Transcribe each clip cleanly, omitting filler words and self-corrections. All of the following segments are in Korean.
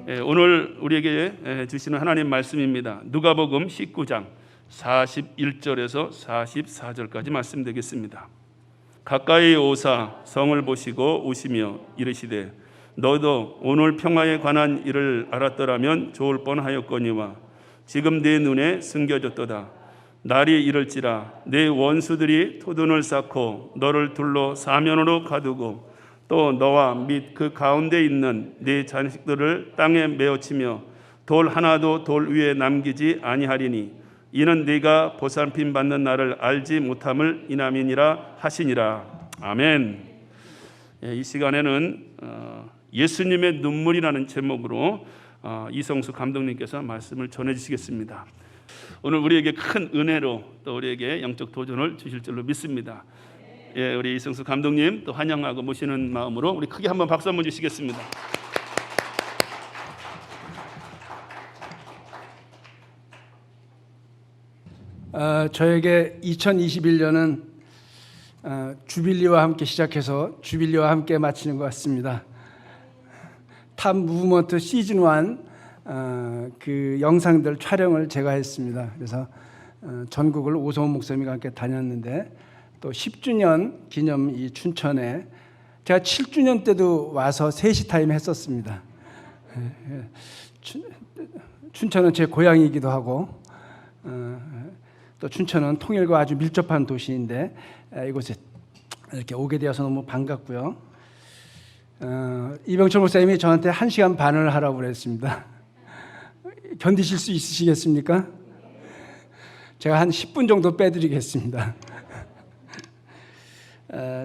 오늘 우리에게 주시는 하나님 말씀입니다. 누가복음 19장 41절에서 44절까지 말씀드리겠습니다. 가까이 오사 성을 보시고 우시며 이르시되 너도 오늘 평화에 관한 일을 알았더라면 좋을 뻔하였거니와 지금 네 눈에 숨겨졌도다. 날이 이를지라 내 원수들이 토둔을 쌓고 너를 둘러 사면으로 가두고 또 너와 및 그 가운데 있는 네 자식들을 땅에 메어치며 돌 하나도 돌 위에 남기지 아니하리니 이는 네가 보살핌 받는 날을 알지 못함을 인함이니라 하시니라. 아멘. 이 시간에는 예수님의 눈물이라는 제목으로 이성수 감독님께서 말씀을 전해주시겠습니다. 오늘 우리에게 큰 은혜로 또 우리에게 영적 도전을 주실 줄로 믿습니다. 우리 이성수 감독님 또 환영하고 모시는 마음으로 우리 크게 한번 박수 한번 주시겠습니다. 저에게 2021년은 주빌리와 함께 시작해서 주빌리와 함께 마치는 것 같습니다. 탑 무브먼트 시즌 1 그 영상들 촬영을 제가 했습니다. 그래서 전국을 오성훈 목사님과 함께 다녔는데 또 10주년 기념 이 춘천에 제가 7주년 때도 와서 3시 타임 했었습니다. 춘천은 제 고향이기도 하고 또 춘천은 통일과 아주 밀접한 도시인데 이곳에 이렇게 오게 되어서 너무 반갑고요. 이병철 목사님이 저한테 1시간 반을 하라고 그랬습니다. 견디실 수 있으시겠습니까? 제가 한 10분 정도 빼드리겠습니다.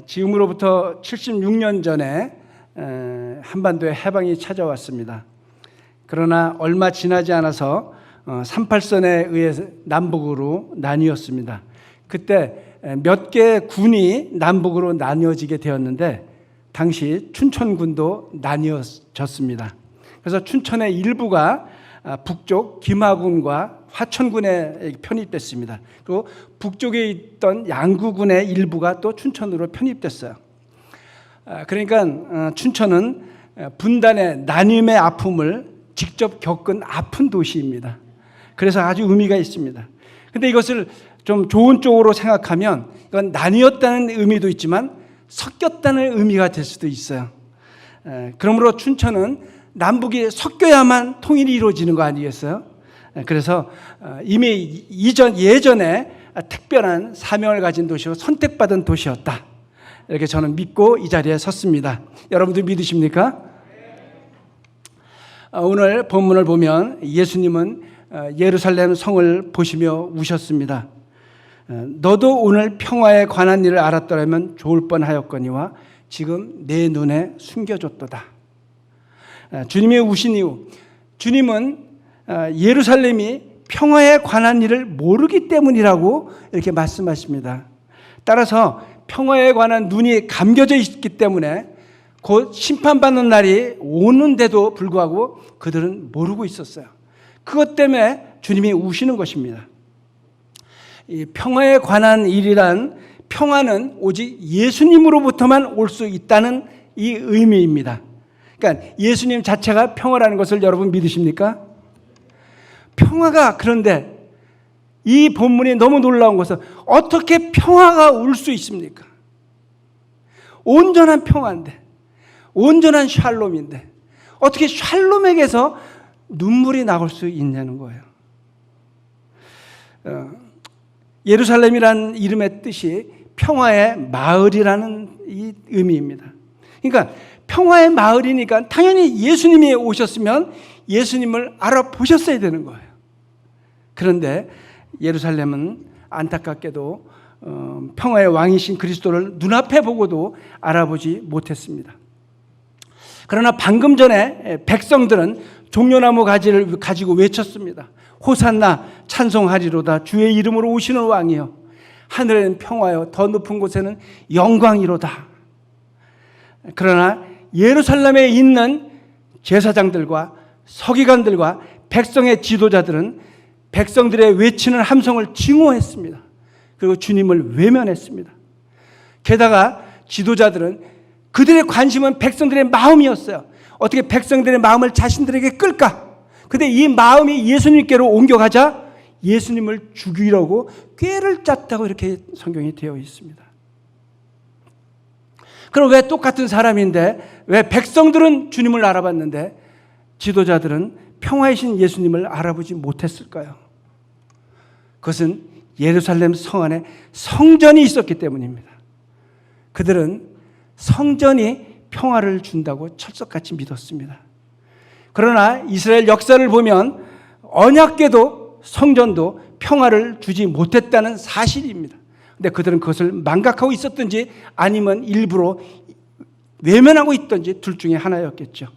지금으로부터 76년 전에 한반도에 해방이 찾아왔습니다. 그러나 얼마 지나지 않아서 38선에 의해서 남북으로 나뉘었습니다. 그때 몇 개의 군이 남북으로 나뉘어지게 되었는데 당시 춘천군도 나뉘어졌습니다. 그래서 춘천의 일부가 북쪽 김하군과 화천군에 편입됐습니다. 그리고 북쪽에 있던 양구군의 일부가 또 춘천으로 편입됐어요. 그러니까 춘천은 분단의 나눔의 아픔을 직접 겪은 아픈 도시입니다. 그래서 아주 의미가 있습니다. 그런데 이것을 좀 좋은 쪽으로 생각하면 이건 나뉘었다는 의미도 있지만 섞였다는 의미가 될 수도 있어요. 그러므로 춘천은 남북이 섞여야만 통일이 이루어지는 거 아니겠어요? 그래서 이미 예전에 특별한 사명을 가진 도시로 선택받은 도시였다. 이렇게 저는 믿고 이 자리에 섰습니다. 여러분들 믿으십니까? 오늘 본문을 보면 예수님은 예루살렘 성을 보시며 우셨습니다. 너도 오늘 평화에 관한 일을 알았더라면 좋을 뻔하였거니와 지금 내 눈에 숨겨졌도다. 주님이 우신 이후 주님은 예루살렘이 평화에 관한 일을 모르기 때문이라고 이렇게 말씀하십니다. 따라서 평화에 관한 눈이 감겨져 있기 때문에 곧 심판받는 날이 오는데도 불구하고 그들은 모르고 있었어요. 그것 때문에 주님이 우시는 것입니다. 이 평화에 관한 일이란 평화는 오직 예수님으로부터만 올 수 있다는 이 의미입니다. 그러니까 예수님 자체가 평화라는 것을 여러분 믿으십니까? 평화가 그런데 이 본문이 너무 놀라운 것은 어떻게 평화가 올 수 있습니까? 온전한 평화인데, 온전한 샬롬인데 어떻게 샬롬에게서 눈물이 나올 수 있냐는 거예요. 예루살렘이라는 이름의 뜻이 평화의 마을이라는 이 의미입니다. 그러니까 평화의 마을이니까 당연히 예수님이 오셨으면 예수님을 알아보셨어야 되는 거예요. 그런데 예루살렘은 안타깝게도 평화의 왕이신 그리스도를 눈앞에 보고도 알아보지 못했습니다. 그러나 방금 전에 백성들은 종려나무 가지를 가지고 외쳤습니다. 호산나 찬송하리로다. 주의 이름으로 오시는 왕이여. 하늘에는 평화요 더 높은 곳에는 영광이로다. 그러나 예루살렘에 있는 제사장들과 서기관들과 백성의 지도자들은 백성들의 외치는 함성을 증오했습니다. 그리고 주님을 외면했습니다. 게다가 지도자들은 그들의 관심은 백성들의 마음이었어요. 어떻게 백성들의 마음을 자신들에게 끌까? 근데 이 마음이 예수님께로 옮겨가자 예수님을 죽이려고 꾀를 짰다고 이렇게 성경이 되어 있습니다. 그럼 왜 똑같은 사람인데 왜 백성들은 주님을 알아봤는데 지도자들은 평화이신 예수님을 알아보지 못했을까요? 그것은 예루살렘 성 안에 성전이 있었기 때문입니다. 그들은 성전이 평화를 준다고 철석같이 믿었습니다. 그러나 이스라엘 역사를 보면 언약궤도 성전도 평화를 주지 못했다는 사실입니다. 근데 그들은 그것을 망각하고 있었든지 아니면 일부러 외면하고 있든지 둘 중에 하나였겠죠.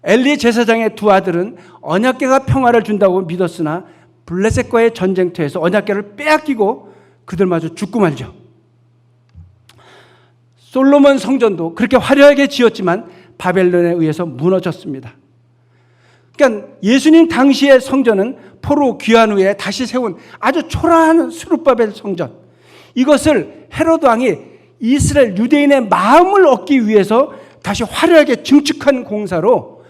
엘리 제사장의 두 아들은 언약궤가 평화를 준다고 믿었으나 블레셋과의 전쟁터에서 언약궤를 빼앗기고 그들마저 죽고 말죠. 솔로몬 성전도 그렇게 화려하게 지었지만 바벨론에 의해서 무너졌습니다. 그러니까 예수님 당시의 성전은 포로 귀환 후에 다시 세운 아주 초라한 스룹바벨 성전, 이것을 헤로드 왕이 이스라엘 유대인의 마음을 얻기 위해서 다시 화려하게 증축한 공사로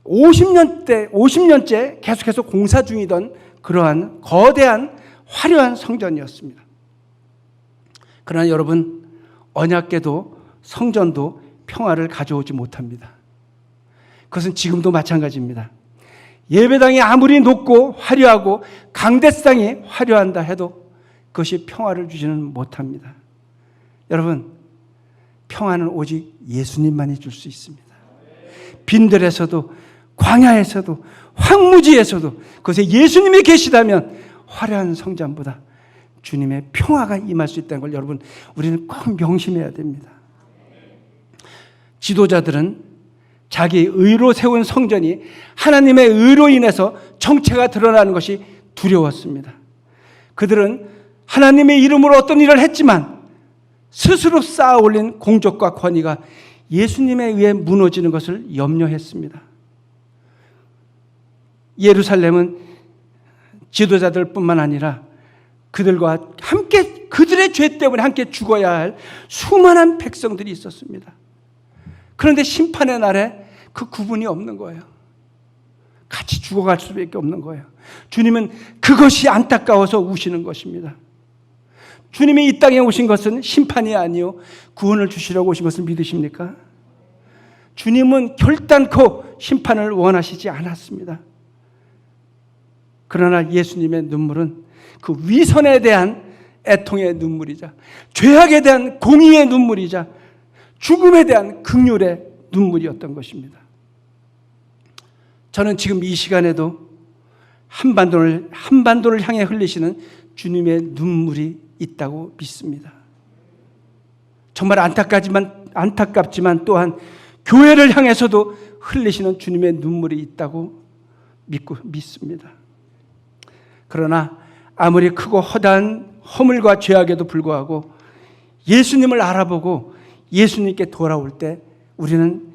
50년째 계속해서 공사 중이던 그러한 거대한 화려한 성전이었습니다. 그러나 여러분, 언약궤도 성전도 평화를 가져오지 못합니다. 그것은 지금도 마찬가지입니다. 예배당이 아무리 높고 화려하고 강대상이 화려한다 해도 그것이 평화를 주지는 못합니다. 여러분, 평화는 오직 예수님만이 줄 수 있습니다. 빈들에서도 광야에서도 황무지에서도 그것에 예수님이 계시다면 화려한 성전보다 주님의 평화가 임할 수 있다는 걸 여러분, 우리는 꼭 명심해야 됩니다. 지도자들은 자기 의로 세운 성전이 하나님의 의로 인해서 정체가 드러나는 것이 두려웠습니다. 그들은 하나님의 이름으로 어떤 일을 했지만 스스로 쌓아 올린 공적과 권위가 예수님에 의해 무너지는 것을 염려했습니다. 예루살렘은 지도자들뿐만 아니라 그들과 함께 그들의 죄 때문에 함께 죽어야 할 수많은 백성들이 있었습니다. 그런데 심판의 날에 그 구분이 없는 거예요. 같이 죽어갈 수밖에 없는 거예요. 주님은 그것이 안타까워서 우시는 것입니다. 주님이 이 땅에 오신 것은 심판이 아니요 구원을 주시려고 오신 것을 믿으십니까? 주님은 결단코 심판을 원하시지 않았습니다. 그러나 예수님의 눈물은 그 위선에 대한 애통의 눈물이자 죄악에 대한 공의의 눈물이자 죽음에 대한 긍휼의 눈물이었던 것입니다. 저는 지금 이 시간에도 한반도를 향해 흘리시는 주님의 눈물이 있다고 믿습니다. 정말 안타깝지만 또한 교회를 향해서도 흘리시는 주님의 눈물이 있다고 믿습니다. 그러나 아무리 크고 허다한 허물과 죄악에도 불구하고 예수님을 알아보고 예수님께 돌아올 때 우리는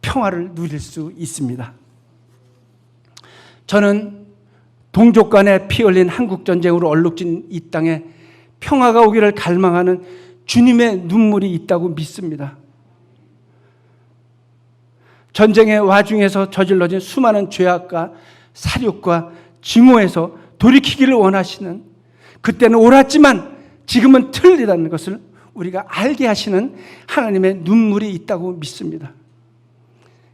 평화를 누릴 수 있습니다. 저는 동족간에 피 흘린 한국전쟁으로 얼룩진 이 땅에 평화가 오기를 갈망하는 주님의 눈물이 있다고 믿습니다. 전쟁의 와중에서 저질러진 수많은 죄악과 사륙과 증오에서 돌이키기를 원하시는, 그때는 옳았지만 지금은 틀리다는 것을 우리가 알게 하시는 하나님의 눈물이 있다고 믿습니다.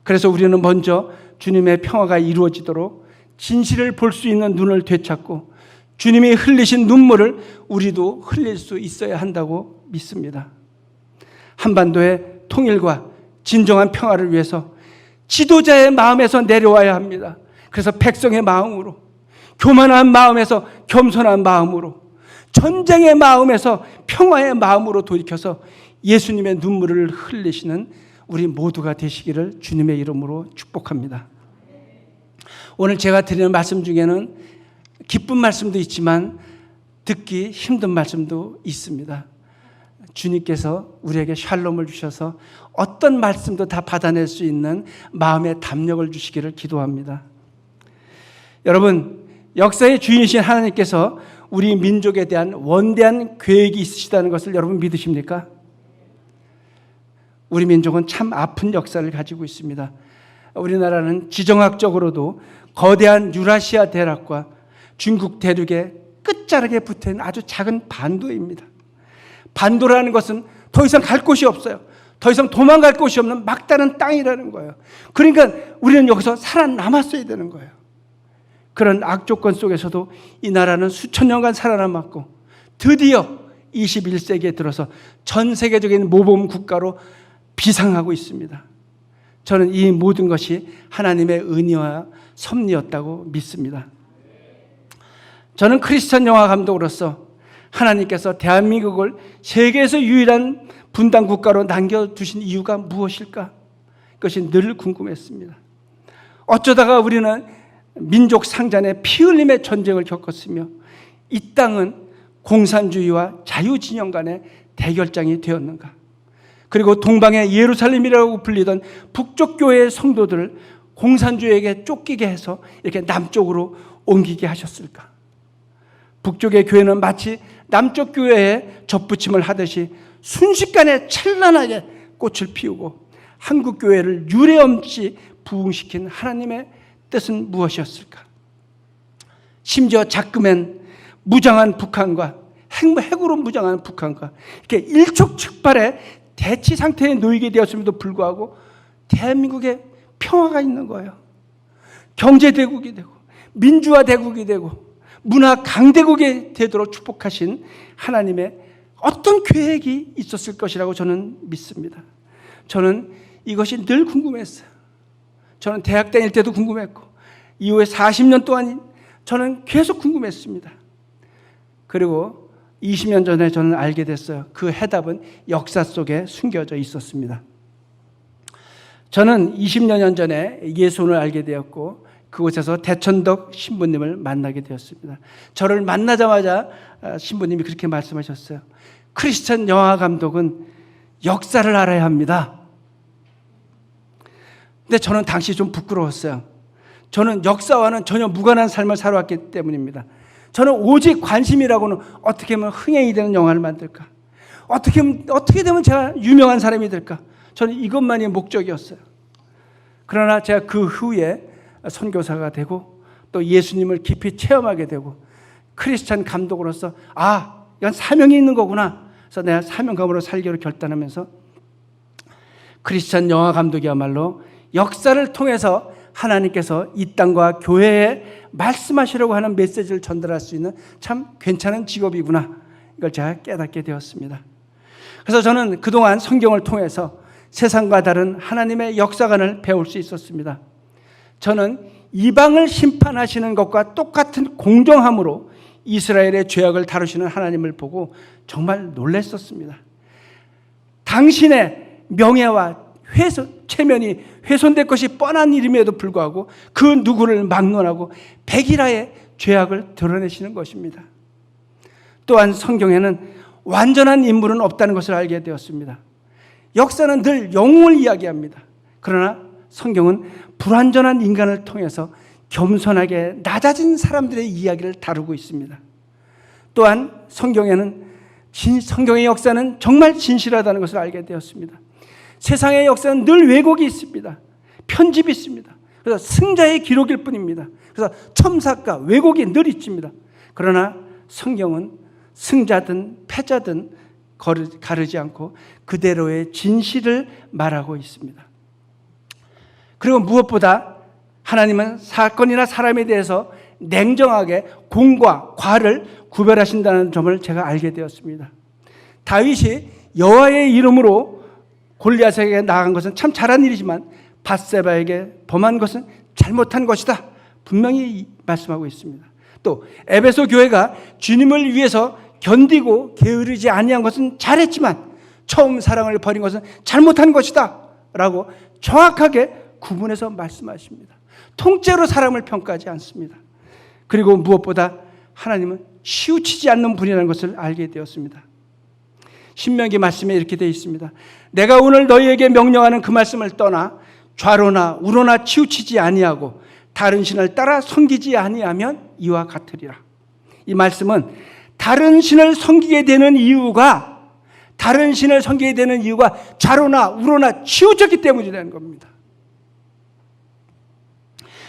그래서 우리는 먼저 주님의 평화가 이루어지도록 진실을 볼 수 있는 눈을 되찾고 주님이 흘리신 눈물을 우리도 흘릴 수 있어야 한다고 믿습니다. 한반도의 통일과 진정한 평화를 위해서 지도자의 마음에서 내려와야 합니다. 그래서 백성의 마음으로, 교만한 마음에서 겸손한 마음으로, 전쟁의 마음에서 평화의 마음으로 돌이켜서 예수님의 눈물을 흘리시는 우리 모두가 되시기를 주님의 이름으로 축복합니다. 오늘 제가 드리는 말씀 중에는 기쁜 말씀도 있지만 듣기 힘든 말씀도 있습니다. 주님께서 우리에게 샬롬을 주셔서 어떤 말씀도 다 받아낼 수 있는 마음의 담력을 주시기를 기도합니다. 여러분, 역사의 주인이신 하나님께서 우리 민족에 대한 원대한 계획이 있으시다는 것을 여러분 믿으십니까? 우리 민족은 참 아픈 역사를 가지고 있습니다. 우리나라는 지정학적으로도 거대한 유라시아 대륙과 중국 대륙의 끝자락에 붙어있는 아주 작은 반도입니다. 반도라는 것은 더 이상 갈 곳이 없어요. 더 이상 도망갈 곳이 없는 막다른 땅이라는 거예요. 그러니까 우리는 여기서 살아남았어야 되는 거예요. 그런 악조건 속에서도 이 나라는 수천 년간 살아남았고 드디어 21세기에 들어서 전 세계적인 모범 국가로 비상하고 있습니다. 저는 이 모든 것이 하나님의 은혜와 섭리였다고 믿습니다. 저는 크리스천 영화 감독으로서 하나님께서 대한민국을 세계에서 유일한 분단 국가로 남겨두신 이유가 무엇일까? 그것이 늘 궁금했습니다. 어쩌다가 우리는 민족 상잔의 피 흘림의 전쟁을 겪었으며 이 땅은 공산주의와 자유진영 간의 대결장이 되었는가? 그리고 동방의 예루살렘이라고 불리던 북쪽 교회의 성도들을 공산주의에게 쫓기게 해서 이렇게 남쪽으로 옮기게 하셨을까? 북쪽의 교회는 마치 남쪽 교회에 접붙임을 하듯이 순식간에 찬란하게 꽃을 피우고 한국 교회를 유례없이 부흥시킨 하나님의 뜻은 무엇이었을까? 심지어 자꾸맨 무장한 북한과 핵으로 무장한 북한과 이렇게 일촉즉발의 대치 상태에 놓이게 되었음에도 불구하고 대한민국에 평화가 있는 거예요. 경제 대국이 되고 민주화 대국이 되고 문화 강대국이 되도록 축복하신 하나님의 어떤 계획이 있었을 것이라고 저는 믿습니다. 저는 이것이 늘 궁금했어요. 저는 대학 다닐 때도 궁금했고 이후에 40년 동안 저는 계속 궁금했습니다. 그리고 20년 전에 저는 알게 됐어요. 그 해답은 역사 속에 숨겨져 있었습니다. 저는 20년 전에 예수를 알게 되었고 그곳에서 대천덕 신부님을 만나게 되었습니다. 저를 만나자마자 신부님이 그렇게 말씀하셨어요. 크리스천 영화 감독은 역사를 알아야 합니다. 근데 저는 당시 좀 부끄러웠어요. 저는 역사와는 전혀 무관한 삶을 살아왔기 때문입니다. 저는 오직 관심이라고는 어떻게 하면 흥행이 되는 영화를 만들까? 어떻게 되면 제가 유명한 사람이 될까? 저는 이것만이 목적이었어요. 그러나 제가 그 후에 선교사가 되고 또 예수님을 깊이 체험하게 되고 크리스찬 감독으로서 이건 사명이 있는 거구나. 그래서 내가 사명감으로 살기로 결단하면서 크리스찬 영화 감독이야말로 역사를 통해서 하나님께서 이 땅과 교회에 말씀하시려고 하는 메시지를 전달할 수 있는 참 괜찮은 직업이구나. 이걸 제가 깨닫게 되었습니다. 그래서 저는 그동안 성경을 통해서 세상과 다른 하나님의 역사관을 배울 수 있었습니다. 저는 이방을 심판하시는 것과 똑같은 공정함으로 이스라엘의 죄악을 다루시는 하나님을 보고 정말 놀랐었습니다. 당신의 명예와 체면이 훼손될 것이 뻔한 일임에도 불구하고 그 누구를 막론하고 백일하의 죄악을 드러내시는 것입니다. 또한 성경에는 완전한 인물은 없다는 것을 알게 되었습니다. 역사는 늘 영웅을 이야기합니다. 그러나 성경은 불완전한 인간을 통해서 겸손하게 낮아진 사람들의 이야기를 다루고 있습니다. 또한 성경의 역사는 정말 진실하다는 것을 알게 되었습니다. 세상의 역사는 늘 왜곡이 있습니다. 편집이 있습니다. 그래서 승자의 기록일 뿐입니다. 그래서 첨삭과 왜곡이 늘 있습니다. 그러나 성경은 승자든 패자든 가르지 않고 그대로의 진실을 말하고 있습니다. 그리고 무엇보다 하나님은 사건이나 사람에 대해서 냉정하게 공과 과를 구별하신다는 점을 제가 알게 되었습니다. 다윗이 여호와의 이름으로 골리앗에게 나간 것은 참 잘한 일이지만 밧세바에게 범한 것은 잘못한 것이다. 분명히 말씀하고 있습니다. 또 에베소 교회가 주님을 위해서 견디고 게으르지 아니한 것은 잘했지만 처음 사랑을 버린 것은 잘못한 것이다 라고 정확하게 구분해서 말씀하십니다. 통째로 사람을 평가하지 않습니다. 그리고 무엇보다 하나님은 치우치지 않는 분이라는 것을 알게 되었습니다. 신명기 말씀에 이렇게 되어 있습니다. 내가 오늘 너희에게 명령하는 그 말씀을 떠나 좌로나 우로나 치우치지 아니하고 다른 신을 따라 섬기지 아니하면 이와 같으리라. 이 말씀은 다른 신을 섬기게 되는 이유가 다른 신을 섬기게 되는 이유가 좌로나 우로나 치우쳤기 때문이라는 겁니다.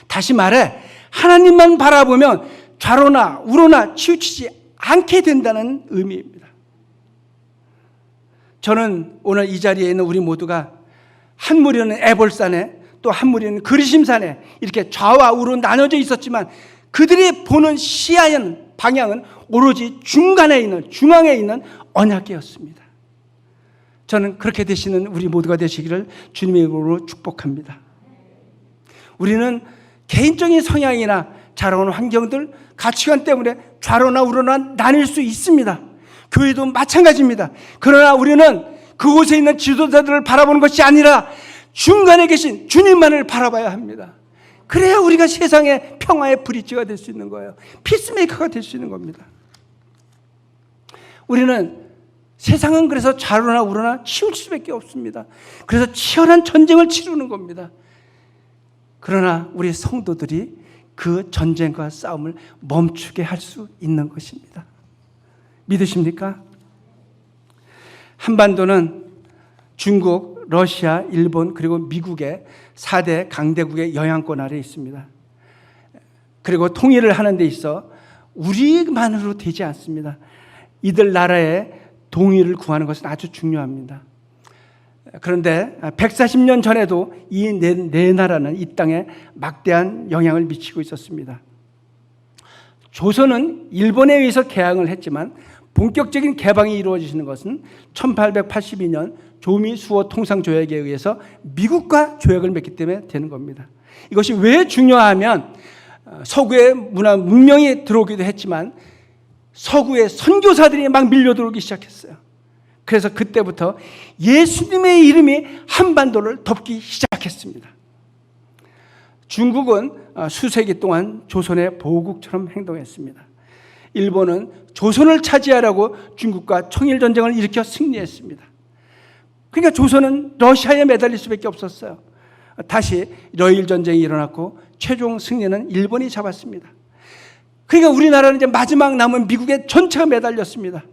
다시 말해 하나님만 바라보면 좌로나 우로나 치우치지 않게 된다는 의미입니다. 저는 오늘 이 자리에 있는 우리 모두가 한 무리는 애볼산에 또 한 무리는 그리심산에 이렇게 좌와 우로 나눠져 있었지만 그들이 보는 시야는 방향은 오로지 중간에 있는 중앙에 있는 언약궤였습니다. 저는 그렇게 되시는 우리 모두가 되시기를 주님의 이름으로 축복합니다. 우리는 개인적인 성향이나 자라온 환경들, 가치관 때문에 좌로나 우로나 나뉠 수 있습니다. 교회도 마찬가지입니다. 그러나 우리는 그곳에 있는 지도자들을 바라보는 것이 아니라 중간에 계신 주님만을 바라봐야 합니다. 그래야 우리가 세상의 평화의 브릿지가 될 수 있는 거예요. 피스메이커가 될 수 있는 겁니다. 우리는 세상은 그래서 좌로나 우로나 치울 수밖에 없습니다. 그래서 치열한 전쟁을 치르는 겁니다. 그러나 우리 성도들이 그 전쟁과 싸움을 멈추게 할 수 있는 것입니다. 믿으십니까? 한반도는 중국, 러시아, 일본 그리고 미국의 4대 강대국의 영향권 아래에 있습니다. 그리고 통일을 하는 데 있어 우리만으로 되지 않습니다. 이들 나라의 동의를 구하는 것은 아주 중요합니다. 그런데 140년 전에도 이 네 나라는 이 땅에 막대한 영향을 미치고 있었습니다. 조선은 일본에 의해서 개항을 했지만 본격적인 개방이 이루어지는 것은 1882년 조미 수호 통상조약에 의해서 미국과 조약을 맺기 때문에 되는 겁니다. 이것이 왜 중요하면 서구의 문화 문명이 들어오기도 했지만 서구의 선교사들이 막 밀려 들어오기 시작했어요. 그래서 그때부터 예수님의 이름이 한반도를 덮기 시작했습니다. 중국은 수세기 동안 조선의 보국처럼 행동했습니다. 일본은 조선을 차지하려고 중국과 청일전쟁을 일으켜 승리했습니다. 그러니까 조선은 러시아에 매달릴 수밖에 없었어요. 다시 러일 전쟁이 일어났고 최종 승리는 일본이 잡았습니다. 그러니까 우리나라는 이제 마지막 남은 미국의 전체가 매달렸습니다.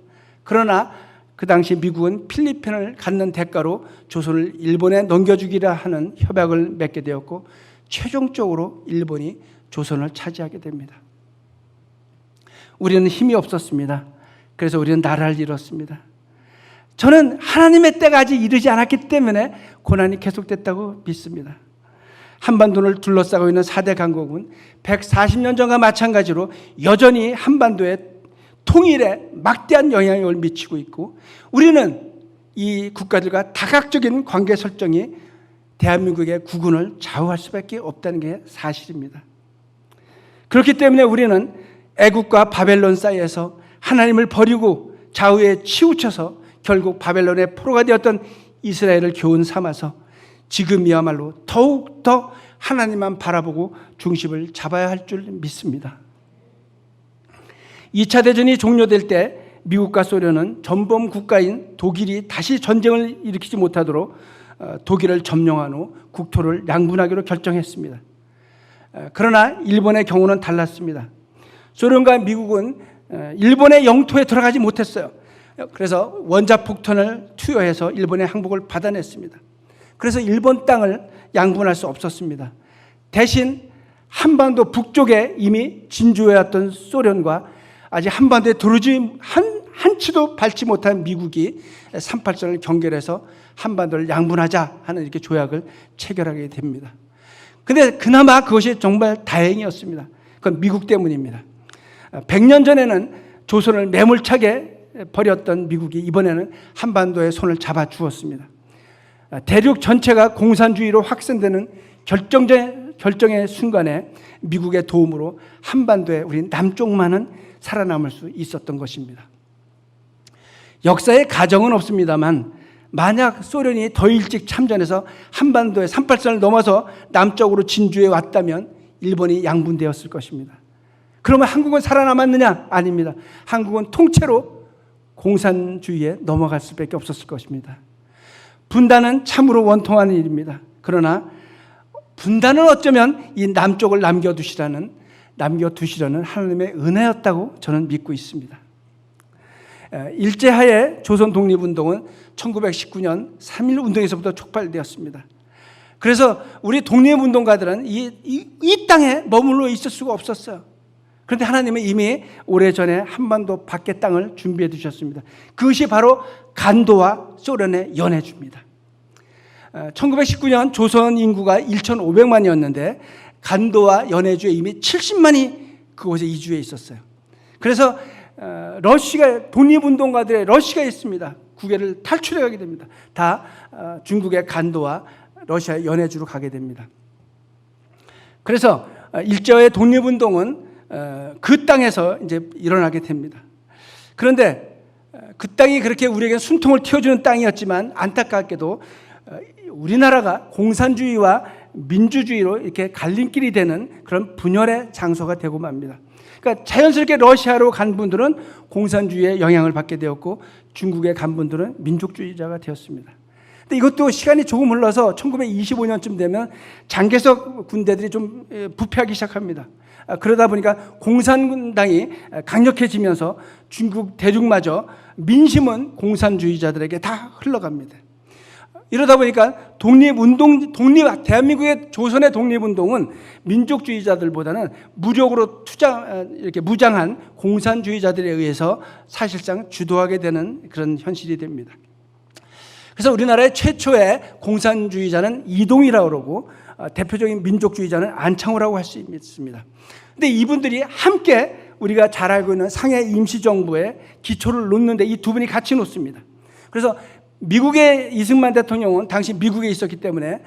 그러나 그 당시 미국은 필리핀을 갖는 대가로 조선을 일본에 넘겨주기라 하는 협약을 맺게 되었고 최종적으로 일본이 조선을 차지하게 됩니다. 우리는 힘이 없었습니다. 그래서 우리는 나라를 잃었습니다. 저는 하나님의 때가 아직 이르지 않았기 때문에 고난이 계속됐다고 믿습니다. 한반도를 둘러싸고 있는 4대 강국은 140년 전과 마찬가지로 여전히 한반도에 통일에 막대한 영향을 미치고 있고 우리는 이 국가들과 다각적인 관계 설정이 대한민국의 국운을 좌우할 수밖에 없다는 게 사실입니다. 그렇기 때문에 우리는 애국과 바벨론 사이에서 하나님을 버리고 좌우에 치우쳐서 결국 바벨론의 포로가 되었던 이스라엘을 교훈 삼아서 지금이야말로 더욱더 하나님만 바라보고 중심을 잡아야 할 줄 믿습니다. 2차 대전이 종료될 때 미국과 소련은 전범 국가인 독일이 다시 전쟁을 일으키지 못하도록 독일을 점령한 후 국토를 양분하기로 결정했습니다. 그러나 일본의 경우는 달랐습니다. 소련과 미국은 일본의 영토에 들어가지 못했어요. 그래서 원자폭탄을 투여해서 일본의 항복을 받아냈습니다. 그래서 일본 땅을 양분할 수 없었습니다. 대신 한반도 북쪽에 이미 진주해왔던 소련과 아직 한반도에 들어오지 한 치도 밟지 못한 미국이 38선을 경결해서 한반도를 양분하자 하는 이렇게 조약을 체결하게 됩니다. 그런데 그나마 그것이 정말 다행이었습니다. 그건 미국 때문입니다. 100년 전에는 조선을 매몰차게 버렸던 미국이 이번에는 한반도에 손을 잡아주었습니다. 대륙 전체가 공산주의로 확산되는 결정의 순간에 미국의 도움으로 한반도에 우리 남쪽만은 살아남을 수 있었던 것입니다. 역사에 가정은 없습니다만 만약 소련이 더 일찍 참전해서 한반도의 38선을 넘어서 남쪽으로 진주해 왔다면 일본이 양분되었을 것입니다. 그러면 한국은 살아남았느냐? 아닙니다. 한국은 통째로 공산주의에 넘어갈 수밖에 없었을 것입니다. 분단은 참으로 원통한 일입니다. 그러나 분단은 어쩌면 이 남쪽을 남겨두시려는 하나님의 은혜였다고 저는 믿고 있습니다. 일제하에 조선 독립운동은 1919년 3.1 운동에서부터 촉발되었습니다. 그래서 우리 독립운동가들은 이 땅에 머물러 있을 수가 없었어요. 그런데 하나님은 이미 오래전에 한반도 밖의 땅을 준비해 두셨습니다. 그것이 바로 간도와 소련의 연해주입니다. 1919년 조선 인구가 1,500만이었는데 간도와 연해주에 이미 70만이 그곳에 이주해 있었어요. 그래서 러시아 독립운동가들의 러시아가 있습니다. 국외를 탈출하게 됩니다. 다 중국의 간도와 러시아 연해주로 가게 됩니다. 그래서 일제의 독립운동은 그 땅에서 이제 일어나게 됩니다. 그런데 그 땅이 그렇게 우리에게 순통을 틔워주는 땅이었지만 안타깝게도 우리나라가 공산주의와 민주주의로 이렇게 갈림길이 되는 그런 분열의 장소가 되고 맙니다. 그러니까 자연스럽게 러시아로 간 분들은 공산주의의 영향을 받게 되었고 중국에 간 분들은 민족주의자가 되었습니다. 근데 이것도 시간이 조금 흘러서 1925년쯤 되면 장개석 군대들이 좀 부패하기 시작합니다. 그러다 보니까 공산당이 강력해지면서 중국 대륙마저 민심은 공산주의자들에게 다 흘러갑니다. 이러다 보니까 대한민국의 조선의 독립운동은 민족주의자들보다는 무력으로 이렇게 무장한 공산주의자들에 의해서 사실상 주도하게 되는 그런 현실이 됩니다. 그래서 우리나라의 최초의 공산주의자는 이동이라고 그러고 대표적인 민족주의자는 안창호라고 할 수 있습니다. 근데 이분들이 함께 우리가 잘 알고 있는 상해 임시정부의 기초를 놓는데 이 두 분이 같이 놓습니다. 그래서 미국의 이승만 대통령은 당시 미국에 있었기 때문에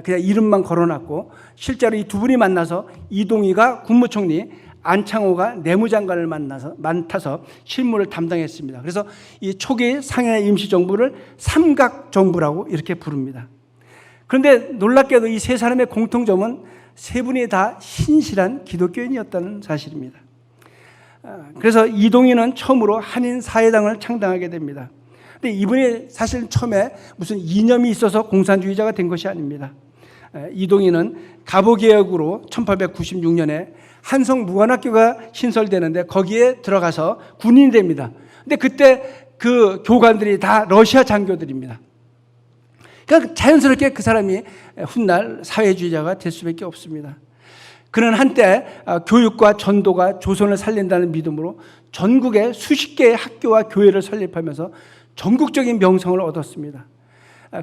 그냥 이름만 걸어놨고 실제로 이 두 분이 만나서 이동희가 국무총리, 안창호가 내무장관을 맡아서 실무를 담당했습니다. 그래서 이 초기 상해 임시정부를 삼각정부라고 이렇게 부릅니다. 그런데 놀랍게도 이 세 사람의 공통점은 세 분이 다 신실한 기독교인이었다는 사실입니다. 그래서 이동희는 처음으로 한인사회당을 창당하게 됩니다. 근데 이분이 사실 처음에 무슨 이념이 있어서 공산주의자가 된 것이 아닙니다. 이동희는 갑오개혁으로 1896년에 한성무관학교가 신설되는데 거기에 들어가서 군인이 됩니다. 근데 그때 그 교관들이 다 러시아 장교들입니다. 그러니까 자연스럽게 그 사람이 훗날 사회주의자가 될 수밖에 없습니다. 그는 한때 교육과 전도가 조선을 살린다는 믿음으로 전국에 수십 개의 학교와 교회를 설립하면서 전국적인 명성을 얻었습니다.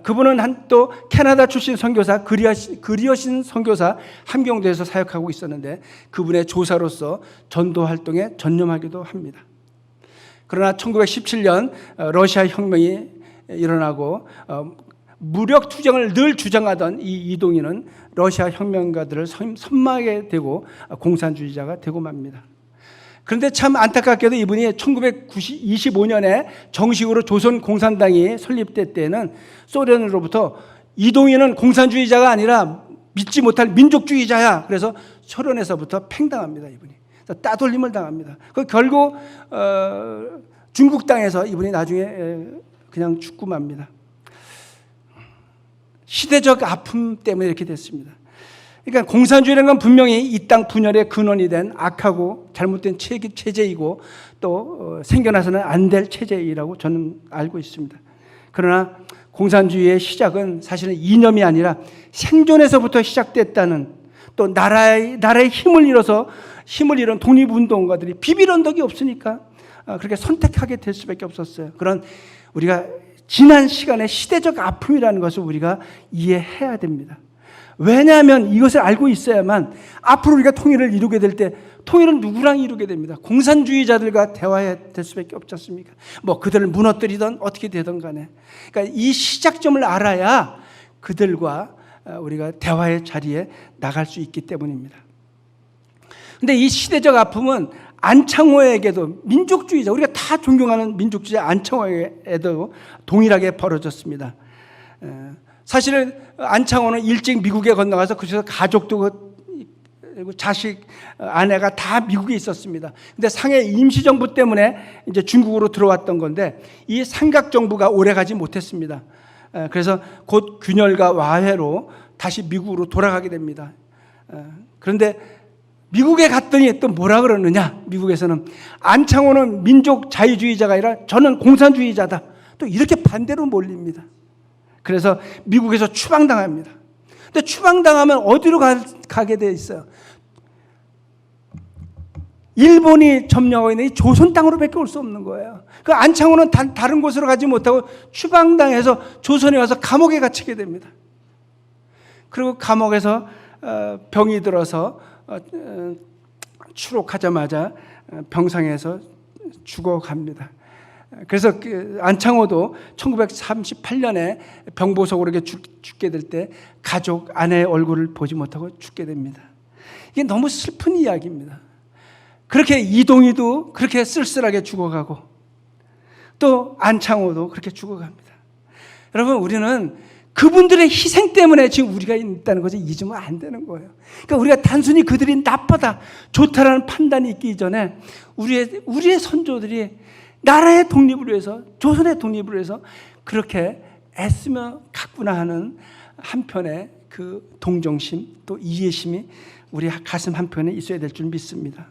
그분은 또 캐나다 출신 선교사 그리어신 선교사 함경도에서 사역하고 있었는데 그분의 조사로서 전도 활동에 전념하기도 합니다. 그러나 1917년 러시아 혁명이 일어나고 무력 투쟁을 늘 주장하던 이 이동희는 러시아 혁명가들을 선망하게 되고 공산주의자가 되고 맙니다. 그런데 참 안타깝게도 이분이 1925년에 정식으로 조선 공산당이 설립될 때는 소련으로부터 이동희는 공산주의자가 아니라 믿지 못할 민족주의자야. 그래서 소련에서부터 팽당합니다. 이분이 따돌림을 당합니다. 결국 중국 땅에서 이분이 나중에 그냥 죽고 맙니다. 시대적 아픔 때문에 이렇게 됐습니다. 그러니까 공산주의라는 건 분명히 이 땅 분열의 근원이 된 악하고 잘못된 체제이고 또 생겨나서는 안 될 체제이라고 저는 알고 있습니다. 그러나 공산주의의 시작은 사실은 이념이 아니라 생존에서부터 시작됐다는 또 나라의 힘을 잃은 독립운동가들이 비빌 언덕이 없으니까 그렇게 선택하게 될 수밖에 없었어요. 그런 우리가 지난 시간의 시대적 아픔이라는 것을 우리가 이해해야 됩니다. 왜냐하면 이것을 알고 있어야만 앞으로 우리가 통일을 이루게 될 때 통일은 누구랑 이루게 됩니다. 공산주의자들과 대화해야 될 수밖에 없지 않습니까? 뭐 그들을 무너뜨리든 어떻게 되든 간에. 그러니까 이 시작점을 알아야 그들과 우리가 대화의 자리에 나갈 수 있기 때문입니다. 그런데 이 시대적 아픔은 안창호에게도 민족주의자, 우리가 다 존경하는 민족주의자 안창호에게도 동일하게 벌어졌습니다. 사실은 안창호는 일찍 미국에 건너가서 그래서 가족도 자식, 아내가 다 미국에 있었습니다. 근데 상해 임시정부 때문에 이제 중국으로 들어왔던 건데 이 삼각정부가 오래가지 못했습니다. 그래서 곧 균열과 와해로 다시 미국으로 돌아가게 됩니다. 그런데 미국에 갔더니 또 뭐라 그러느냐? 미국에서는 안창호는 민족 자유주의자가 아니라 저는 공산주의자다. 또 이렇게 반대로 몰립니다. 그래서 미국에서 추방당합니다. 근데 추방당하면 어디로 가게 돼 있어요? 일본이 점령하고 있는 이 조선 땅으로밖에 올 수 없는 거예요. 그 안창호는 다른 곳으로 가지 못하고 추방당해서 조선에 와서 감옥에 갇히게 됩니다. 그리고 감옥에서 병이 들어서 추록하자마자 병상에서 죽어갑니다. 그래서 안창호도 1938년에 병보석으로 이렇게 죽게 될 때 가족, 아내의 얼굴을 보지 못하고 죽게 됩니다. 이게 너무 슬픈 이야기입니다. 그렇게 이동희도 그렇게 쓸쓸하게 죽어가고 또 안창호도 그렇게 죽어갑니다. 여러분, 우리는 그분들의 희생 때문에 지금 우리가 있다는 것을 잊으면 안 되는 거예요. 그러니까 우리가 단순히 그들이 나쁘다, 좋다라는 판단이 있기 이전에 우리의 선조들이 나라의 독립을 위해서, 조선의 독립을 위해서 그렇게 애쓰며 갔구나 하는 한편의 그 동정심, 또 이해심이 우리 가슴 한편에 있어야 될 줄 믿습니다.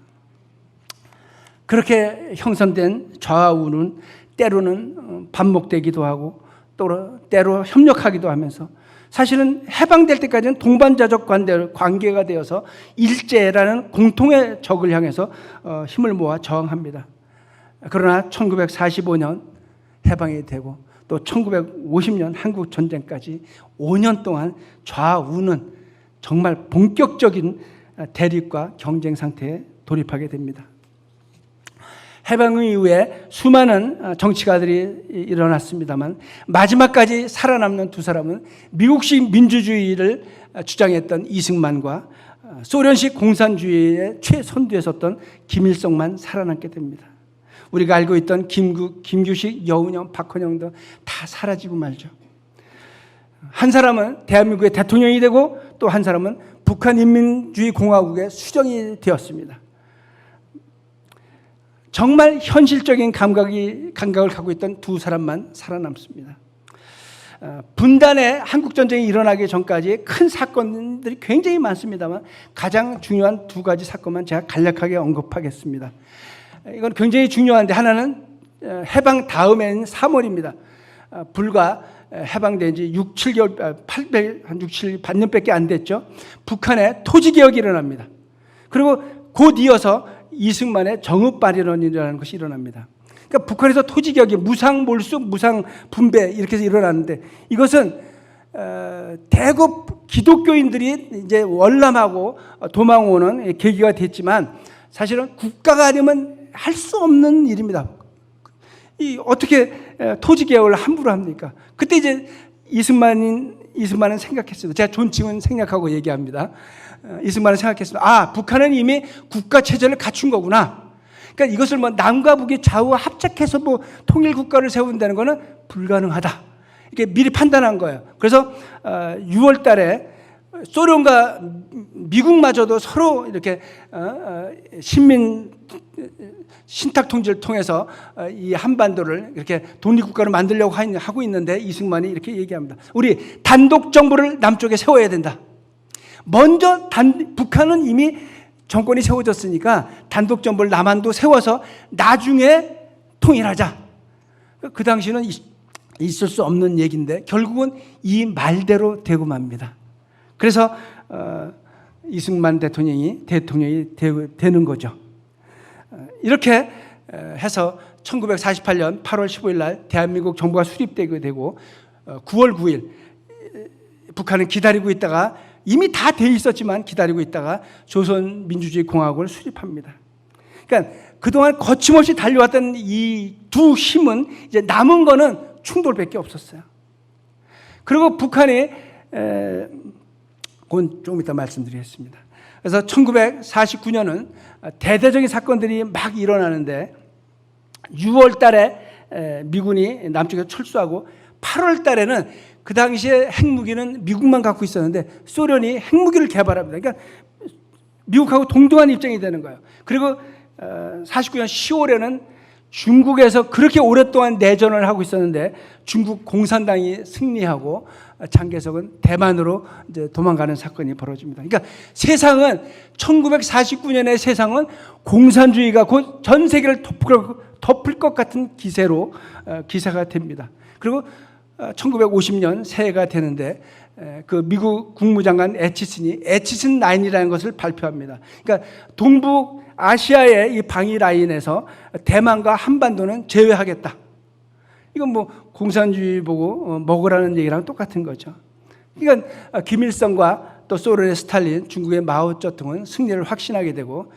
그렇게 형성된 좌우는 때로는 반목되기도 하고 또 때로 협력하기도 하면서 사실은 해방될 때까지는 동반자적 관계가 되어서 일제라는 공통의 적을 향해서 힘을 모아 저항합니다. 그러나 1945년 해방이 되고 또 1950년 한국전쟁까지 5년 동안 좌우는 정말 본격적인 대립과 경쟁 상태에 돌입하게 됩니다. 해방 이후에 수많은 정치가들이 일어났습니다만 마지막까지 살아남는 두 사람은 미국식 민주주의를 주장했던 이승만과 소련식 공산주의의 최선두에 섰던 김일성만 살아남게 됩니다. 우리가 알고 있던 김규식, 여운형, 박헌영도 다 사라지고 말죠. 한 사람은 대한민국의 대통령이 되고 또 한 사람은 북한인민주의공화국의 수정이 되었습니다. 정말 현실적인 감각을 갖고 있던 두 사람만 살아남습니다. 분단의 한국전쟁이 일어나기 전까지 큰 사건들이 굉장히 많습니다만 가장 중요한 두 가지 사건만 제가 간략하게 언급하겠습니다. 이건 굉장히 중요한데 하나는 해방 다음에는 3월입니다. 불과 해방된 지 6, 7개월, 한 6, 7, 반년밖에 안 됐죠. 북한의 토지개혁이 일어납니다. 그리고 곧 이어서 이승만의 정읍발언이라는 것이 일어납니다. 그러니까 북한에서 토지개혁이 무상몰수, 무상분배 이렇게 해서 일어나는데 이것은 대거 기독교인들이 이제 월남하고 도망오는 계기가 됐지만 사실은 국가가 아니면 할 수 없는 일입니다. 어떻게 토지개혁을 함부로 합니까? 그때 이제 이승만은 생각했습니다. 제가 존칭은 생략하고 얘기합니다. 이승만은 생각했습니다. 북한은 이미 국가체제를 갖춘 거구나. 그러니까 이것을 남과 북이 좌우 합작해서 통일 국가를 세운다는 것은 불가능하다. 이렇게 미리 판단한 거예요. 그래서 6월 달에 소련과 미국마저도 서로 이렇게 신탁 통지를 통해서 이 한반도를 이렇게 독립국가로 만들려고 하고 있는데 이승만이 이렇게 얘기합니다. 우리 단독 정부를 남쪽에 세워야 된다. 먼저 북한은 이미 정권이 세워졌으니까 단독 정부를 남한도 세워서 나중에 통일하자. 그 당시는 있을 수 없는 얘기인데 결국은 이 말대로 되고 맙니다. 그래서 이승만 대통령이 되는 거죠. 이렇게 해서 1948년 8월 15일 날 대한민국 정부가 수립되게 되고 9월 9일 북한은 기다리고 있다가 이미 다 돼 있었지만 기다리고 있다가 조선민주주의공화국을 수립합니다. 그러니까 그동안 거침없이 달려왔던 이 두 힘은 이제 남은 거는 충돌밖에 없었어요. 그리고 북한이 그건 조금 이따 말씀드리겠습니다. 그래서 1949년은 대대적인 사건들이 막 일어나는데 6월 달에 미군이 남쪽에 철수하고 8월 달에는 그 당시에 핵무기는 미국만 갖고 있었는데 소련이 핵무기를 개발합니다. 그러니까 미국하고 동등한 입장이 되는 거예요. 그리고 49년 10월에는 중국에서 그렇게 오랫동안 내전을 하고 있었는데 중국 공산당이 승리하고 장개석은 대만으로 이제 도망가는 사건이 벌어집니다. 그러니까 세상은 1949년의 세상은 공산주의가 곧 전 세계를 덮을 것 같은 기세가 됩니다. 그리고 1950년 새해가 되는데 그 미국 국무장관 에치슨 라인이라는 것을 발표합니다. 그러니까 동북 아시아의 이 방위 라인에서 대만과 한반도는 제외하겠다. 이건 뭐 공산주의 보고 먹으라는 얘기랑 똑같은 거죠. 그러니까 김일성과 또 소련의 스탈린, 중국의 마오쩌둥은 승리를 확신하게 되고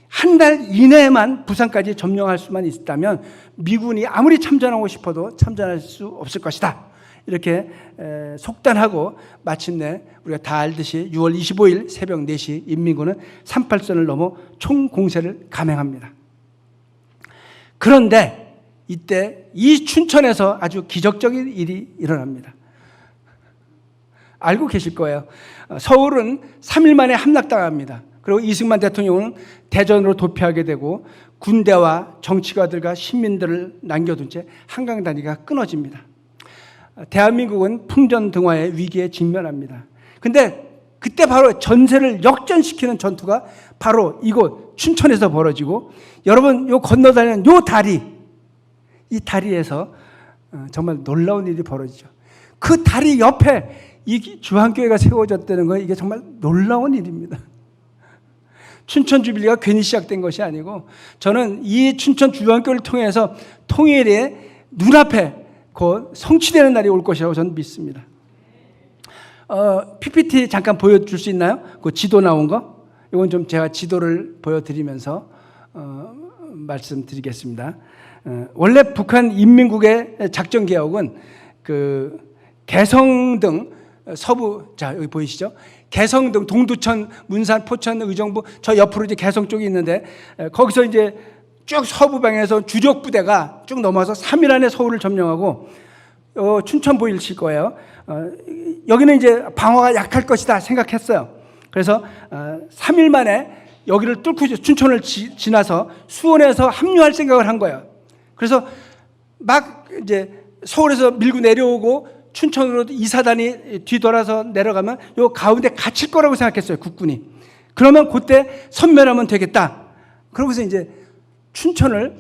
한 달 이내에만 부산까지 점령할 수만 있다면 미군이 아무리 참전하고 싶어도 참전할 수 없을 것이다. 이렇게 속단하고 마침내 우리가 다 알듯이 6월 25일 새벽 4시 인민군은 38선을 넘어 총공세를 감행합니다. 그런데 이때 이 춘천에서 아주 기적적인 일이 일어납니다. 알고 계실 거예요. 서울은 3일 만에 함락당합니다. 그리고 이승만 대통령은 대전으로 도피하게 되고 군대와 정치가들과 시민들을 남겨둔 채 한강 다리가 끊어집니다. 대한민국은 풍전등화의 위기에 직면합니다. 근데 그때 바로 전세를 역전시키는 전투가 바로 이곳 춘천에서 벌어지고, 여러분 요 건너다니는 요 다리, 이 다리에서 정말 놀라운 일이 벌어지죠. 그 다리 옆에 이 주한교회가 세워졌다는 거, 이게 정말 놀라운 일입니다. 춘천 주빌리가 괜히 시작된 것이 아니고, 저는 이 춘천 주한교회를 통해서 통일의 눈앞에 곧 성취되는 날이 올 것이라고 저는 믿습니다. PPT 잠깐 보여줄 수 있나요? 그 지도 나온 거? 이건 좀 제가 지도를 보여드리면서 말씀드리겠습니다. 원래 북한 인민국의 작전 개혁은 그 개성등 서부, 자 여기 보이시죠? 개성등, 동두천, 문산, 포천, 의정부, 저 옆으로 이제 개성 쪽이 있는데, 거기서 이제 쭉 서부방에서 주력 부대가 쭉 넘어서 3일 안에 서울을 점령하고, 춘천 보이실 거예요. 여기는 이제 방어가 약할 것이다 생각했어요. 그래서 3일 만에 여기를 뚫고 춘천을 지나서 수원에서 합류할 생각을 한 거예요. 그래서 막 이제 서울에서 밀고 내려오고 춘천으로 이사단이 뒤돌아서 내려가면 요 가운데 갇힐 거라고 생각했어요, 국군이. 그러면 그때 선멸하면 되겠다. 그러고서 이제 춘천을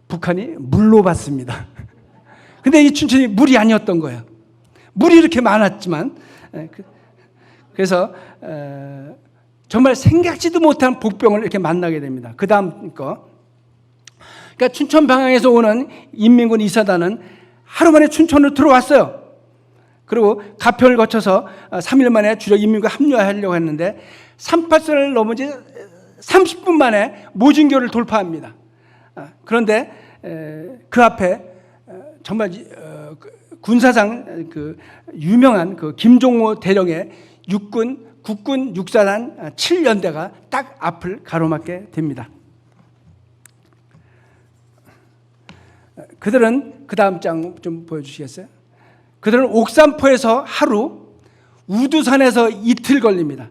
북한이 물로 받습니다. 근데 이 춘천이 물이 아니었던 거예요. 물이 이렇게 많았지만, 그래서 정말 생각지도 못한 복병을 이렇게 만나게 됩니다. 그 다음 거. 그러니까 춘천 방향에서 오는 인민군 이사단은 하루 만에 춘천으로 들어왔어요. 그리고 가평을 거쳐서 3일 만에 주력 인민군 합류하려고 했는데 38선을 넘어지 30분 만에 모진교를 돌파합니다. 그런데 그 앞에 정말 군사상 그 유명한 그 김종호 대령의 국군 육사단 7연대가 딱 앞을 가로막게 됩니다. 그들은 그 다음 장 좀 보여주시겠어요? 그들은 옥산포에서 하루, 우두산에서 이틀 걸립니다.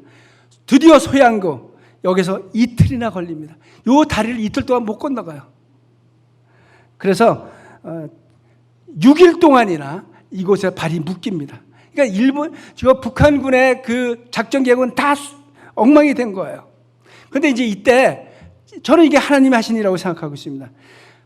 드디어 소양구 여기서 이틀이나 걸립니다. 요 다리를 이틀 동안 못 건너가요. 그래서 6일 동안이나 이곳에 발이 묶입니다. 그러니까 지금 북한군의 그 작전 계획은 다 엉망이 된 거예요. 그런데 이제 이때 저는 이게 하나님이 하신 일이라고 생각하고 있습니다.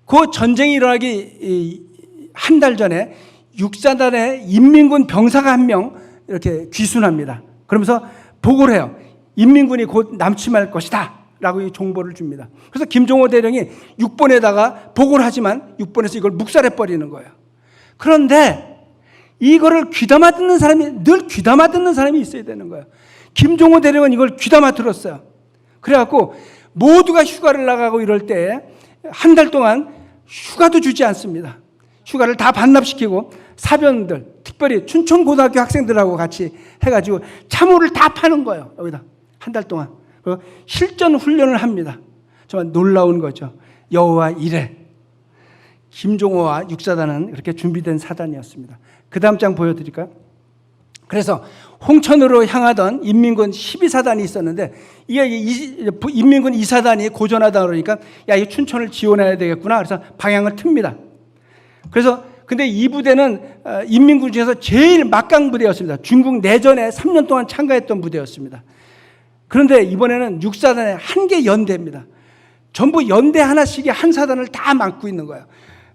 그 전쟁이 일어나기 한 달 전에 육사단의 인민군 병사가 한 명 이렇게 귀순합니다. 그러면서 보고를 해요. 인민군이 곧 남침할 것이다 라고 이 정보를 줍니다. 그래서 김종호 대령이 6번에다가 보고를 하지만 6번에서 이걸 묵살해버리는 거예요. 그런데 이거를 귀담아 듣는 사람이, 늘 귀담아 듣는 사람이 있어야 되는 거예요. 김종호 대령은 이걸 귀담아 들었어요. 그래갖고 모두가 휴가를 나가고 이럴 때 한 달 동안 휴가도 주지 않습니다. 휴가를 다 반납시키고 사병들, 특별히 춘천고등학교 학생들하고 같이 해가지고 참호를 다 파는 거예요. 여기다 한 달 동안. 실전 훈련을 합니다. 정말 놀라운 거죠. 여호와 이레. 김종호와 육사단은 그렇게 준비된 사단이었습니다. 그 다음 장 보여드릴까요? 그래서 홍천으로 향하던 인민군 12사단이 있었는데 이게 인민군 2사단이 고전하다 그러니까 야, 이 춘천을 지원해야 되겠구나. 그래서 방향을 틉니다. 그래서 근데 이 부대는 인민군 중에서 제일 막강 부대였습니다. 중국 내전에 3년 동안 참가했던 부대였습니다. 그런데 이번에는 6사단의 한 개 연대입니다. 전부 연대 하나씩의 한 사단을 다 막고 있는 거예요.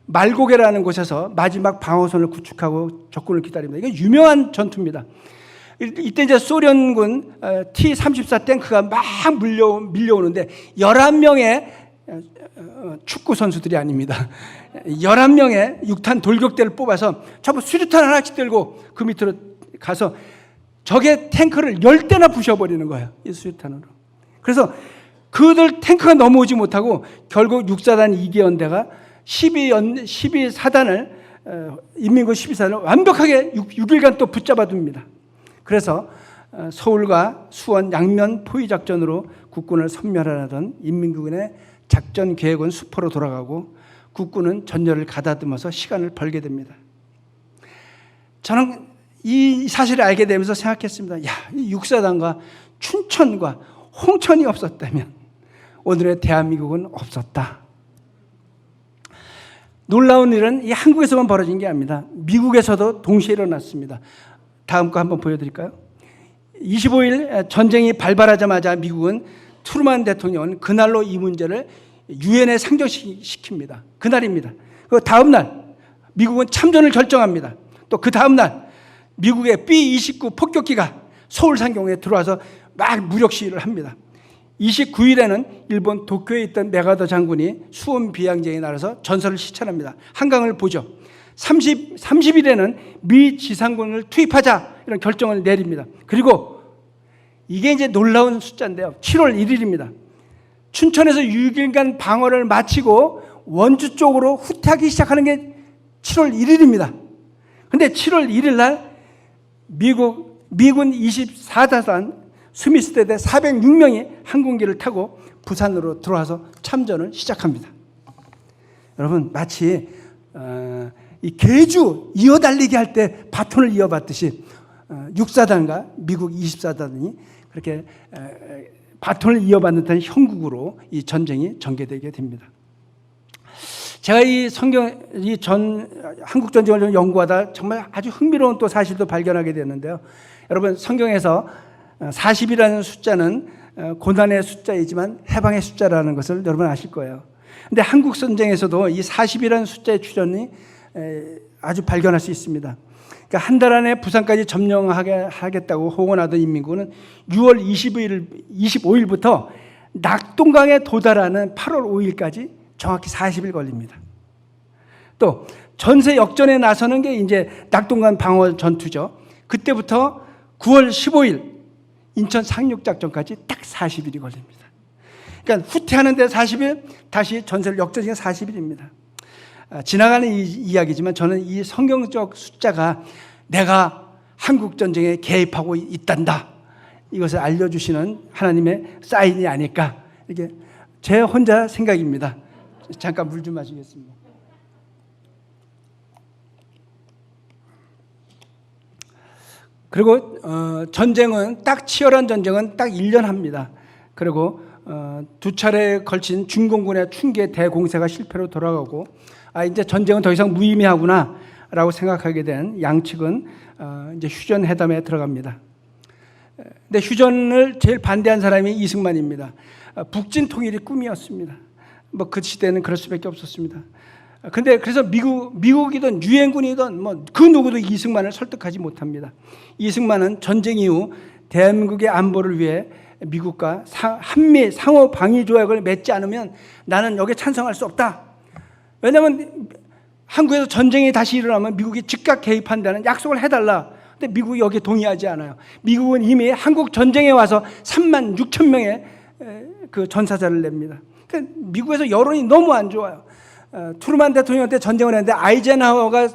말고개라는 곳에서 마지막 방어선을 구축하고 적군을 기다립니다. 이건 유명한 전투입니다. 이때 이제 소련군 T-34 탱크가 막 밀려오는데 11명의 축구 선수들이 아닙니다. 11명의 6탄 돌격대를 뽑아서 전부 수류탄 하나씩 들고 그 밑으로 가서 적의 탱크를 10대나 부셔버리는 거예요. 이 수류탄으로. 그래서 그들 탱크가 넘어오지 못하고 결국 6사단 2개 연대가 12사단을 인민군 12사단을 완벽하게 6일간 또 붙잡아 둡니다. 그래서 서울과 수원 양면 포위작전으로 국군을 섬멸하던 인민군의 작전 계획은 수포로 돌아가고 국군은 전열을 가다듬어서 시간을 벌게 됩니다. 저는 이 사실을 알게 되면서 생각했습니다. 야, 이 6사단과 춘천과 홍천이 없었다면 오늘의 대한민국은 없었다. 놀라운 일은 이 한국에서만 벌어진 게 아닙니다. 미국에서도 동시에 일어났습니다. 다음 거 한번 보여드릴까요? 25일 전쟁이 발발하자마자 미국은 트루만 대통령은 그날로 이 문제를 유엔에 상정시킵니다. 그날입니다. 그 다음 날 미국은 참전을 결정합니다. 또 그 다음 날 미국의 B-29 폭격기가 서울 상공에 들어와서 막 무력 시위를 합니다. 29일에는 일본 도쿄에 있던 메가더 장군이 수온 비양제에 날아서 전설을 실천합니다. 한강을 보죠. 30일에는 미 지상군을 투입하자 이런 결정을 내립니다. 그리고 이게 이제 놀라운 숫자인데요. 7월 1일입니다. 춘천에서 6일간 방어를 마치고 원주 쪽으로 후퇴하기 시작하는 게 7월 1일입니다. 근데 7월 1일 날 미군 24사단 스미스대대 406명이 항공기를 타고 부산으로 들어와서 참전을 시작합니다. 여러분 마치 이 계주 이어달리기 할 때 바톤을 이어받듯이 6사단과 미국 24사단이 그렇게 바톤을 이어받는 듯한 형국으로 이 전쟁이 전개되게 됩니다. 제가 이 한국 전쟁을 연구하다 정말 아주 흥미로운 또 사실도 발견하게 되었는데요. 여러분 성경에서 40이라는 숫자는 고난의 숫자이지만 해방의 숫자라는 것을 여러분 아실 거예요. 그런데 한국 전쟁에서도 이 40이라는 숫자의 출현이 아주 발견할 수 있습니다. 그러니까 한 달 안에 부산까지 점령하겠다고 호언하던 인민군은 6월 25일부터 낙동강에 도달하는 8월 5일까지 정확히 40일 걸립니다. 또 전세 역전에 나서는 게 이제 낙동강 방어 전투죠. 그때부터 9월 15일 인천 상륙작전까지 딱 40일이 걸립니다. 그러니까 후퇴하는 데 40일, 다시 전세를 역전하는 게 40일입니다. 지나가는 이야기지만 저는 이 성경적 숫자가 내가 한국전쟁에 개입하고 있단다. 이것을 알려주시는 하나님의 사인이 아닐까. 이게 제 혼자 생각입니다. 잠깐 물 좀 마시겠습니다. 그리고 전쟁은 딱 치열한 전쟁은 딱 1년 합니다. 그리고 두 차례에 걸친 중공군의 충계 대공세가 실패로 돌아가고 이제 전쟁은 더 이상 무의미하구나라고 생각하게 된 양측은 이제 휴전 회담에 들어갑니다. 근데 휴전을 제일 반대한 사람이 이승만입니다. 북진 통일이 꿈이었습니다. 뭐 그 시대는 그럴 수밖에 없었습니다. 근데 그래서 미국이든 유엔군이든 뭐 그 누구도 이승만을 설득하지 못합니다. 이승만은 전쟁 이후 대한민국의 안보를 위해 미국과 한미 상호 방위 조약을 맺지 않으면 나는 여기에 찬성할 수 없다. 왜냐하면 한국에서 전쟁이 다시 일어나면 미국이 즉각 개입한다는 약속을 해달라. 근데 미국이 여기에 동의하지 않아요. 미국은 이미 한국 전쟁에 와서 3만 6천 명의 그 전사자를 냅니다. 그러니까 미국에서 여론이 너무 안 좋아요. 트루만 대통령한테 전쟁을 했는데 아이젠하워가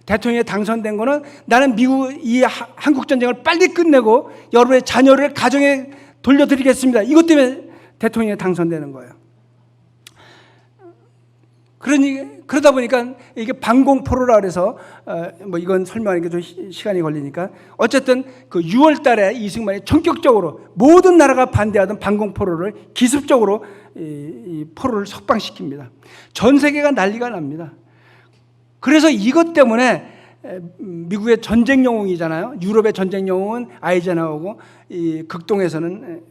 대통령에 당선된 거는 나는 미국 이 한국 전쟁을 빨리 끝내고 여러분의 자녀를 가정에 돌려드리겠습니다. 이것 때문에 대통령에 당선되는 거예요. 그러다 보니까 이게 방공포로라 그래서 뭐 이건 설명하는 게 좀 시간이 걸리니까 어쨌든 그 6월 달에 이승만이 전격적으로 모든 나라가 반대하던 방공포로를 기습적으로 이 포로를 석방시킵니다. 전 세계가 난리가 납니다. 그래서 이것 때문에 미국의 전쟁 영웅이잖아요. 유럽의 전쟁 영웅은 아이젠하워고 이 극동에서는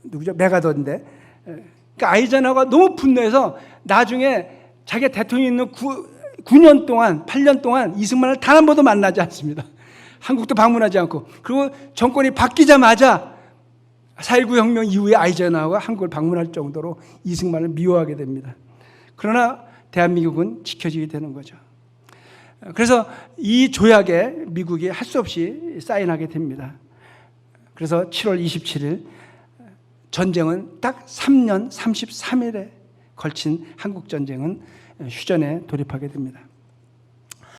누구죠? 메가더인데. 그러니까 아이젠하워가 너무 분노해서 나중에 자기가 대통령이 있는 9년 동안 8년 동안 이승만을 단 한 번도 만나지 않습니다. 한국도 방문하지 않고. 그리고 정권이 바뀌자마자 4.19 혁명 이후에 아이젠하워가 한국을 방문할 정도로 이승만을 미워하게 됩니다. 그러나 대한민국은 지켜지게 되는 거죠. 그래서 이 조약에 미국이 할 수 없이 사인하게 됩니다. 그래서 7월 27일 전쟁은 딱 3년 33일에 걸친 한국전쟁은 휴전에 돌입하게 됩니다.